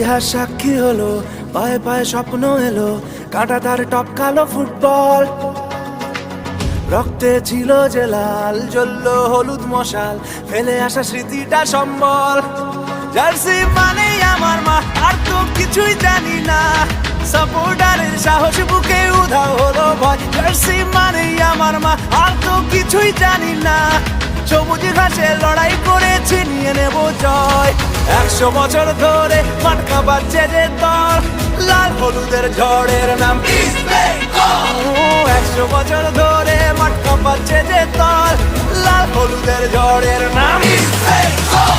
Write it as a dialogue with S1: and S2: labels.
S1: ইতিহাস সাক্ষী হলো, পায়ে পায়ে স্বপ্ন এলো, কাঁটা তার টপকালো ফুটবল। রক্তে ছিল যে লাল, জ্বলল হলুদ মশাল, ফেলে আসা স্মৃতিটা সম্বল। জার্সি মানেই আমার মা, আর তো কিছুই জানি না। সাপোর্টারের সাহস বুকে উধাও হলো ভয়। জার্সি মানেই আমার মা, আর তো কিছুই জানি না। সবুজ ঘাসে লড়াই করেছি, নিয়ে নেব জয়। 100 বছর ধরে মাটকা বাজছে যে দল, লাল হলুদের ঝড়ের নাম ইস্ট বেঙ্গল। 100 বছর ধরে মাটকা বাজছে যে দল, লাল হলুদের ঝড়ের নাম ইস্ট বেঙ্গল।